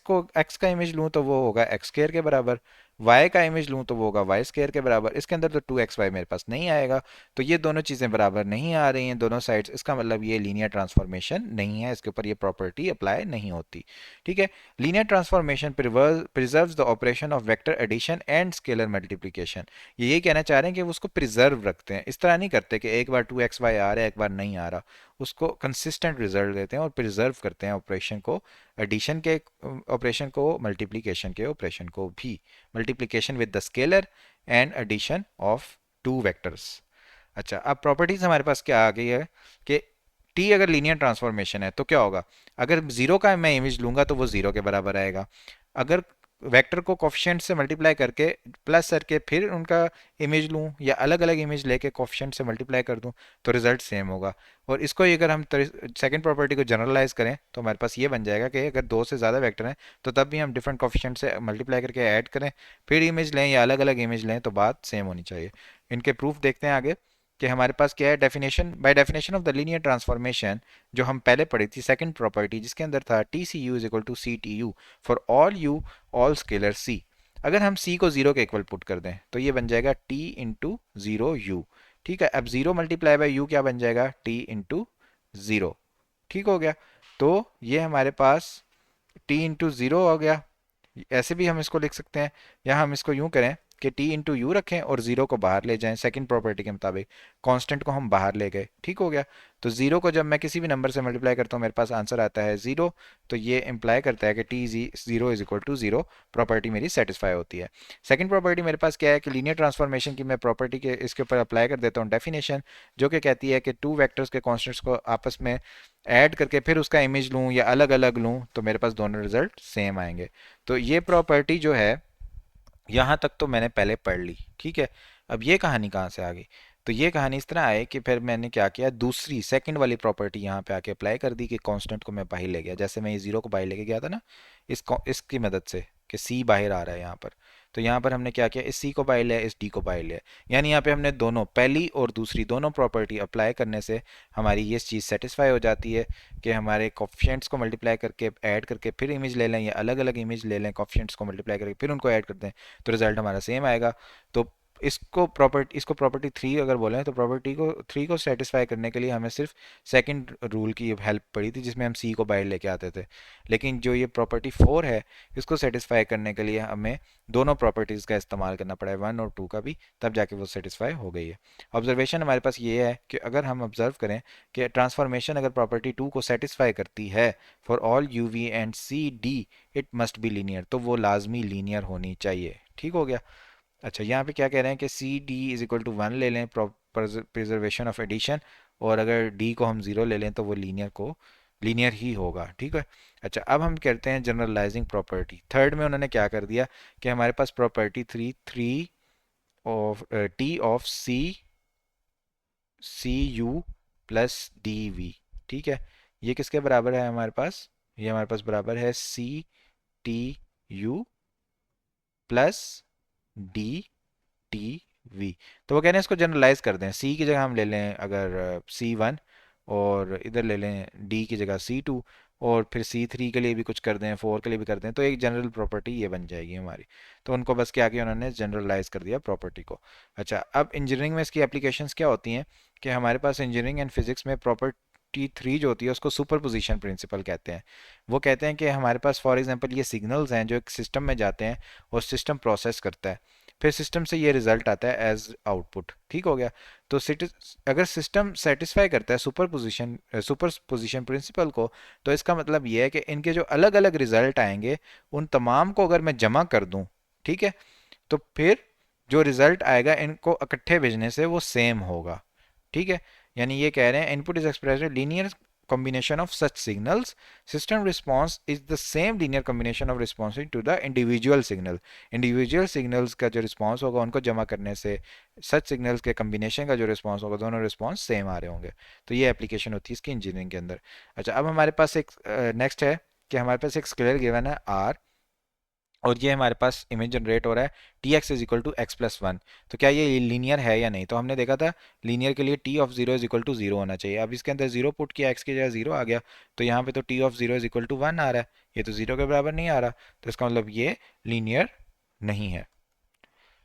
का इमेज लूँ तो वो होगा एक्स स्केयर के बराबर, वाई का इमेज लूँ तो वो होगा वाई स्केयर के बराबर, इसके अंदर तो 2xy मेरे पास नहीं आएगा। तो ये दोनों चीज़ें बराबर नहीं आ रही हैं दोनों साइड्स, इसका मतलब ये लीनियर ट्रांसफॉर्मेशन नहीं है, इसके ऊपर ये प्रॉपर्टी अप्लाई नहीं होती। ठीक है, linear transformation preserves the operation of vector addition and scalar multiplication. ये यही कहना चाह रहे हैं कि वो उसको प्रिजर्व रखते हैं, इस तरह नहीं करते कि एक बार 2xy आ रहा है एक बार नहीं आ रहा, उसको कंसिस्टेंट रिजल्ट देते हैं और प्रिजर्व करते हैं ऑपरेशन को, एडिशन के ऑपरेशन को, मल्टीप्लिकेशन के ऑपरेशन को भी, multiplication with the scalar and addition of two vectors. अच्छा, अब प्रॉपर्टीज हमारे पास क्या आ गई है कि टी अगर लीनियर ट्रांसफॉर्मेशन है तो क्या होगा, अगर जीरो का मैं इमेज लूंगा तो वो जीरो के बराबर आएगा, अगर वेक्टर को कोफिशिएंट से मल्टीप्लाई करके प्लस करके फिर उनका इमेज लूं या अलग अलग इमेज लेके कोफिशिएंट से मल्टीप्लाई कर दूं तो रिजल्ट सेम होगा। और इसको ही अगर हम सेकंड प्रॉपर्टी को जनरलाइज करें तो हमारे पास ये बन जाएगा कि अगर दो से ज़्यादा वेक्टर हैं तो तब भी हम डिफरेंट कोफिशिएंट से मल्टीप्लाई करके ऐड करें फिर इमेज लें या अलग अलग इमेज लें तो बात सेम होनी चाहिए। इनके प्रूफ देखते हैं आगे कि हमारे पास क्या है, definition by definition of the linear transformation जो हम पहले पढ़ी थी सेकंड प्रॉपर्टी, जिसके अंदर था T C U is equal to C T U for all U all scalar C. अगर हम c को जीरो के इक्वल पुट कर दें तो ये बन जाएगा t इंटू जीरो यू। ठीक है, अब जीरो मल्टीप्लाई बाय यू क्या बन जाएगा, t इंटू जीरो। ठीक हो गया, तो ये हमारे पास t इंटू जीरो हो गया। ऐसे भी हम इसको लिख सकते हैं, या हम इसको यूं करें कि t इंटू यू रखें और जीरो को बाहर ले जाएं, सेकंड प्रॉपर्टी के मुताबिक कांस्टेंट को हम बाहर ले गए। ठीक हो गया, तो जीरो को जब मैं किसी भी नंबर से मल्टीप्लाई करता हूँ मेरे पास आंसर आता है जीरो, तो ये इंप्लाई करता है कि T zero is equal to zero, property मेरी सेटिस्फाई होती है। सेकंड प्रॉपर्टी मेरे पास क्या है कि लीनियर ट्रांसफॉर्मेशन की मैं प्रॉपर्टी के इसके ऊपर अप्लाई कर देता हूँ डेफिनेशन, जो कि कहती है कि टू वेक्टर्स के कॉन्स्टेंट्स को आपस में ऐड करके फिर उसका इमेज लूँ या अलग अलग लूँ तो मेरे पास दोनों रिजल्ट सेम आएंगे। तो ये प्रॉपर्टी जो है यहाँ तक तो मैंने पहले पढ़ ली। ठीक है, अब ये कहानी कहाँ से आ गई, तो तो ये कहानी इस तरह है कि फिर मैंने क्या किया, दूसरी सेकंड वाली प्रॉपर्टी यहाँ पे आके अप्लाई कर दी कि कांस्टेंट को मैं बाहर ले गया, जैसे मैं ये जीरो को बाहर लेके गया था ना, इसकी मदद से कि सी बाहर आ रहा है यहाँ पर। तो यहाँ पर हमने क्या किया, इस सी को बाहर लिया, इस डी को बाहर लिया, यानी यहाँ पे हमने दोनों पहली और दूसरी दोनों प्रॉपर्टी अप्लाई करने से हमारी ये चीज़ सेटिस्फाई हो जाती है कि हमारे कोफिशिएंट्स को मल्टीप्लाई करके ऐड करके फिर इमेज ले लें या अलग अलग इमेज ले लें, कोफिशिएंट्स को मल्टीप्लाई करके फिर उनको ऐड कर दें, तो रिजल्ट हमारा सेम आएगा। तो इसको प्रॉपर्टी थ्री अगर बोलें तो प्रॉपर्टी को थ्री को सेटिस्फाई करने के लिए हमें सिर्फ सेकंड रूल की हेल्प पड़ी थी, जिसमें हम सी को बाहर लेके आते थे। लेकिन जो ये प्रॉपर्टी फोर है, इसको सेटिस्फाई करने के लिए हमें दोनों प्रॉपर्टीज़ का इस्तेमाल करना पड़ा है, वन और टू का भी, तब जाके वो सेटिस्फाई हो गई है। ऑब्जर्वेशन हमारे पास ये है कि अगर हम ऑब्जर्व करें कि ट्रांसफॉर्मेशन अगर प्रॉपर्टी टू को सेटिस्फाई करती है for all you v and c d, it must be linear, तो वो लाजमी लीनियर होनी चाहिए। ठीक हो गया। अच्छा, यहाँ पे क्या कह रहे हैं कि c d is equal to one ले लें प्रिजर्वेशन ऑफ एडिशन, और अगर डी को हम ज़ीरो ले लें तो वो लीनियर ही होगा। ठीक है। अच्छा, अब हम करते हैं जनरलाइजिंग प्रॉपर्टी। थर्ड में उन्होंने क्या कर दिया कि हमारे पास property three three of T of C U plus D V. ठीक है। ये किसके बराबर है हमारे पास, ये हमारे पास बराबर है c T you plus D T v. तो वो कह रहे हैं इसको जनरलाइज कर दें, सी की जगह हम ले लें अगर सी वन, और इधर ले लें डी की जगह सी टू, और फिर सी थ्री के लिए भी कुछ कर दें, फोर के लिए भी कर दें, तो एक जनरल प्रॉपर्टी ये बन जाएगी हमारी। तो उनको बस क्या किया, उन्होंने जनरलाइज कर दिया प्रॉपर्टी को। अच्छा, अब इंजीनियरिंग में इसकी एप्लीकेशंस क्या होती हैं कि हमारे पास इंजीनियरिंग एंड फिजिक्स में प्रॉपर्टी थ्री जो होती है उसको सुपर पोजिशन प्रिंसिपल कहते हैं। वो कहते हैं कि हमारे पास फॉर एग्जांपल ये सिग्नल्स हैं जो एक सिस्टम में जाते हैं और सिस्टम प्रोसेस करता है, फिर सिस्टम से ये रिजल्ट आता है एज आउटपुट। ठीक हो गया। तो अगर सिस्टम सेटिस्फाई करता है सुपर पोजिशन प्रिंसिपल को, तो इसका मतलब ये है कि इनके जो अलग अलग रिजल्ट आएंगे उन तमाम को अगर मैं जमा कर दूं, ठीक है, तो फिर जो रिजल्ट आएगा इनको इकट्ठे भेजने से वो सेम होगा। ठीक है। यानी ये कह रहे हैं input is express linear combination of such signals, system response is the same linear combination of responses to the individual signal। individual signals का जो response होगा उनको जमा करने से such signals के combination का जो response होगा दोनों response same आ रहे होंगे। तो ये application होती है इसकी engineering के अंदर। अच्छा, अब हमारे पास एक next है कि हमारे पास एक स्केलर गिवन है r, और ये हमारे पास इमेज जनरेट हो रहा है T x is equal to x plus one. तो क्या ये लीनियर है या नहीं, तो हमने देखा था लीनियर के लिए T of zero is equal to zero होना चाहिए। अब इसके अंदर जीरो पुट किया, एक्स की जगह जीरो आ गया, तो यहाँ पे तो T of zero is equal to one आ रहा है, ये तो जीरो के बराबर नहीं आ रहा, तो इसका मतलब ये लीनियर नहीं है।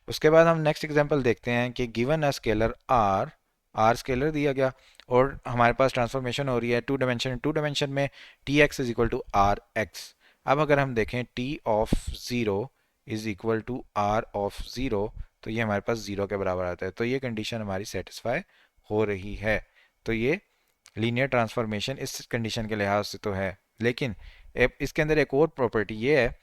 उसके बाद हम नेक्स्ट एग्जांपल देखते हैं कि given a scalar r, r scalar दिया गया और हमारे पास ट्रांसफॉर्मेशन हो रही है टू डायमेंशन में T x is equal to r x. अब अगर हम देखें T of zero is equal to r of zero, तो ये हमारे पास ज़ीरो के बराबर आता है, तो ये कंडीशन हमारी सेटिस्फाई हो रही है। तो ये लीनियर ट्रांसफॉर्मेशन इस कंडीशन के लिहाज से तो है। लेकिन इसके अंदर एक और प्रॉपर्टी ये है,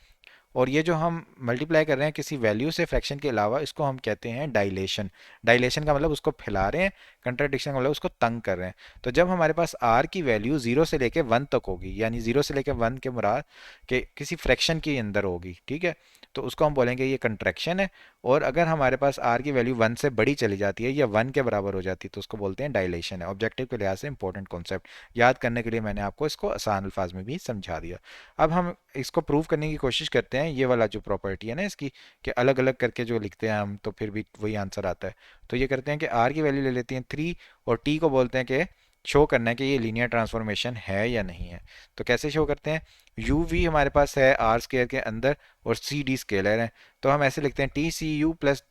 और ये जो हम मल्टीप्लाई कर रहे हैं किसी वैल्यू से फ्रैक्शन के अलावा, इसको हम कहते हैं डायलेशन। डायलेशन का मतलब उसको फैला रहे हैं, कंट्राडिक्शन का मतलब उसको तंग कर रहे हैं। तो जब हमारे पास आर की वैल्यू जीरो से लेके वन तक होगी, यानी जीरो से लेके वन के मुराद के किसी फ्रैक्शन के अंदर होगी, ठीक है, तो उसको हम बोलेंगे ये कंट्रैक्शन है। और अगर हमारे पास आर की वैल्यू वन से बड़ी चली जाती है या वन के बराबर हो जाती है तो उसको बोलते हैं डायलेशन है। ऑब्जेक्टिव के लिहाज से इंपॉर्टेंट कॉन्सेप्ट याद करने के लिए मैंने आपको इसको आसान अल्फाज में भी समझा दिया। अब हम इसको प्रूव करने की कोशिश करते हैं, ये वाला जो प्रॉपर्टी है ना इसकी, कि अलग अलग करके जो लिखते हैं हम तो फिर भी वही आंसर आता है। तो ये करते हैं कि आर की वैल्यू ले लेते हैं थ्री, और टी को बोलते हैं कि शो करना है कि ये लीनियर ट्रांसफॉर्मेशन है या नहीं है। तो कैसे शो करते हैं, यू वी हमारे पास है आर स्केयर के अंदर और सी डी स्केलर है, तो हम ऐसे लिखते हैं T C U plus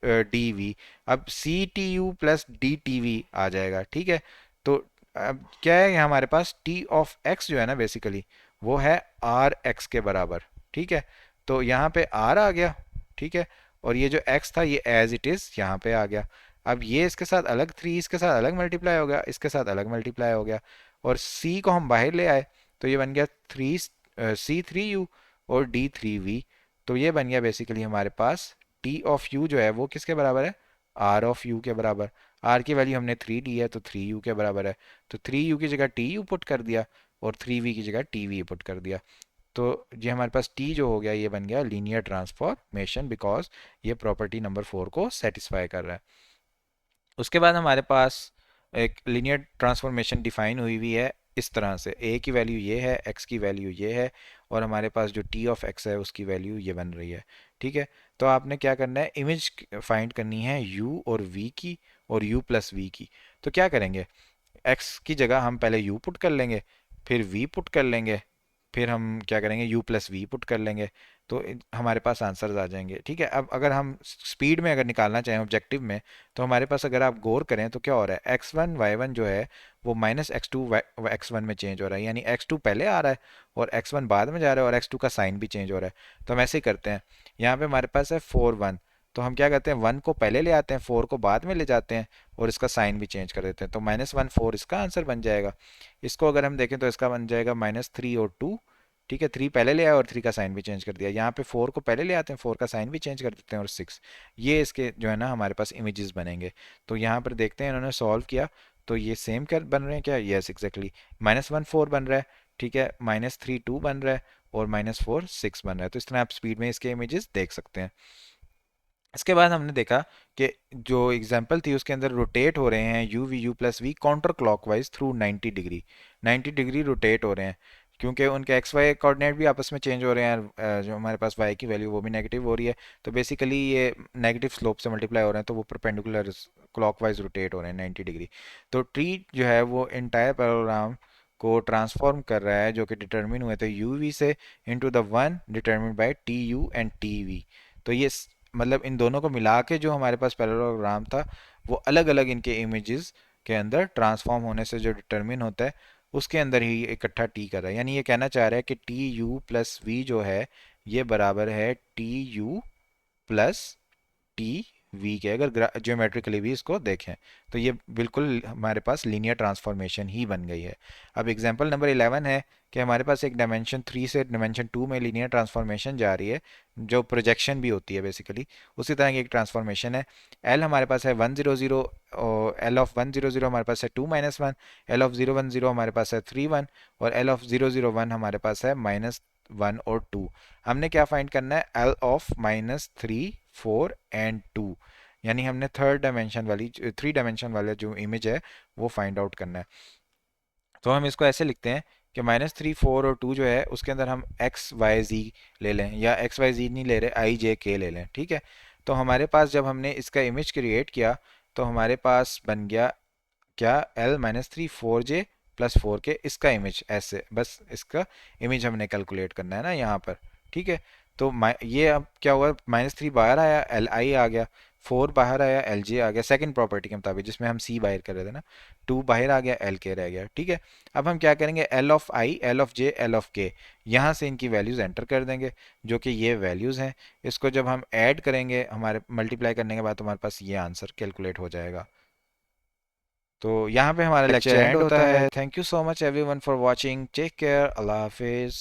D V. अब C T you plus D T V आ जाएगा। ठीक है। तो अब क्या है हमारे पास टी ऑफ एक्स जो है ना बेसिकली वो है आर एक्स के बराबर। ठीक है। तो यहाँ पे आर आ गया। ठीक है। और ये जो एक्स था ये एज इट इज़ यहाँ पे आ गया। अब ये इसके साथ अलग थ्री इसके साथ अलग मल्टीप्लाई हो गया, इसके साथ अलग मल्टीप्लाई हो गया, और सी को हम बाहर ले आए तो ये बन गया थ्री सी थ्री यू और डी थ्री वी। तो ये बन गया बेसिकली हमारे पास टी ऑफ यू जो है वो किसके बराबर है, आर ऑफ यू के बराबर। आर की वैल्यू हमने थ्री ली है तो थ्री यू के बराबर है, तो थ्री यू की जगह टी यू पुट कर दिया और थ्री वी की जगह टी वी पुट कर दिया। तो ये हमारे पास टी जो हो गया ये बन गया लीनियर ट्रांसफॉर्मेशन, बिकॉज ये प्रॉपर्टी नंबर फोर को सेटिस्फाई कर रहा है। उसके बाद हमारे पास एक लीनियर ट्रांसफॉर्मेशन डिफाइन हुई हुई है इस तरह से, ए की वैल्यू ये है, एक्स की वैल्यू ये है, और हमारे पास जो टी ऑफ एक्स है उसकी वैल्यू ये बन रही है। ठीक है, तो आपने क्या करना है, इमेज फाइंड करनी है u और v की और u प्लस v की। तो क्या करेंगे, x की जगह हम पहले u पुट कर लेंगे, फिर v पुट कर लेंगे, फिर हम क्या करेंगे u प्लस वी पुट कर लेंगे। तो हमारे पास आंसर्स आ जाएंगे। ठीक है, अब अगर हम स्पीड में अगर निकालना चाहें ऑब्जेक्टिव में, तो हमारे पास अगर आप गौर करें तो क्या हो रहा है, x1 y1 जो है वो माइनस x2 x1 में चेंज हो रहा है, यानी x2 पहले आ रहा है और x1 बाद में जा रहा है, और x2 का साइन भी चेंज हो रहा है। तो हम ऐसे ही करते हैं, यहाँ पे हमारे पास है 4 1, तो हम क्या करते हैं, 1 को पहले ले आते हैं, 4 को बाद में ले जाते हैं, और इसका साइन भी चेंज कर देते हैं। तो -1 4 इसका आंसर बन जाएगा। इसको अगर हम देखें तो इसका बन जाएगा -3 और 2। ठीक है, 3 पहले ले आए और 3 का साइन भी चेंज कर दिया। यहाँ पे 4 को पहले ले आते हैं, 4 का साइन भी चेंज कर देते हैं, और 6, ये इसके जो है ना हमारे पास इमेजेस बनेंगे। तो यहाँ पर देखते हैं इन्होंने सॉल्व किया, तो ये सेम कर बन रहे हैं क्या, यस एग्जैक्टली, -1 4 बन रहा है। ठीक है, -3 2 बन रहा है, और -4 6 बन रहा है। तो इस तरह आप स्पीड में इसके इमेजेस देख सकते हैं। इसके बाद हमने देखा कि जो एग्जाम्पल थी उसके अंदर रोटेट हो रहे हैं u plus v counter clockwise through 90 degree, 90 degree rotate हो रहे हैं, क्योंकि उनके एक्स वाई कोऑर्डिनेट भी आपस में चेंज हो रहे हैं। जो हमारे पास वाई की वैल्यू वो भी नेगेटिव हो रही है, तो बेसिकली ये नेगेटिव स्लोप से मल्टीप्लाई हो रहे हैं, तो वो परपेंडिकुलर क्लॉकवाइज रोटेट हो रहे हैं 90 डिग्री। तो ट्री जो है वो इंटायर पैरेललोग्राम को ट्रांसफॉर्म कर रहा है, जो कि डिटरमिन हुए थे यू वी से, into the one determine by T u and T v. तो ये मतलब इन दोनों को मिला के जो हमारे पास पैरेललोग्राम था, वो अलग अलग इनके इमेजेस के अंदर ट्रांसफॉर्म होने से जो डिटरमिन होता है उसके अंदर ही इकट्ठा टी कर रहा है। यानी ये कहना चाह रहा है कि टी यू प्लस वी जो है ये बराबर है T U plus T V के, अगर ज्योमेट्रिकली भी इसको देखें तो ये बिल्कुल हमारे पास लीनियर ट्रांसफॉर्मेशन ही बन गई है। अब एग्जांपल नंबर 11 है कि हमारे पास एक डायमेंशन 3 से डायमेंशन 2 में लीनियर ट्रांसफॉर्मेशन जा रही है, जो प्रोजेक्शन भी होती है बेसिकली, उसी तरह की एक ट्रांसफॉर्मेशन है। एल हमारे पास है 1 0 0, एल ऑफ 1 0 0 हमारे पास है 2 - 1, एल ऑफ 0 1 0 हमारे पास है 3 1, और एल ऑफ 0 0 1 हमारे पास है -1 और 2। हमने क्या फाइंड करना है, एल ऑफ -3 4 एंड 2, यानी हमने थर्ड डायमेंशन वाली 3 डायमेंशन वाला जो इमेज है वो फाइंड आउट करना है। तो हम इसको ऐसे लिखते हैं कि -3 4 और 2 जो है उसके अंदर हम एक्स वाई जी ले लें, या एक्स वाई जी नहीं ले रहे, आई जे के ले लें। ठीक है, तो हमारे पास जब हमने इसका इमेज क्रिएट किया तो हमारे पास बन गया क्या, एल -3 4 j प्लस 4 k, इसका इमेज ऐसे, बस इसका इमेज हमने कैलकुलेट करना है ना यहाँ पर। ठीक है, तो ये अब क्या हुआ, -3 बाहर आया, एल आई आ गया, 4 बाहर आया, एल जे आ गया, सेकंड प्रॉपर्टी के मुताबिक जिसमें हम सी बाहर कर रहे थे ना, 2 बाहर आ गया, एल के रह गया। ठीक है, अब हम क्या करेंगे, L of I, L of J, L of के, यहाँ से इनकी वैल्यूज़ एंटर कर देंगे, जो कि ये वैल्यूज़ हैं। इसको जब हम ऐड करेंगे हमारे मल्टीप्लाई करने के बाद, तो हमारे पास ये आंसर कैलकुलेट हो जाएगा। तो यहाँ पे हमारा लेक्चर एंड होता है। Thank you so much everyone for watching, take care, अल्लाह हाफिज़।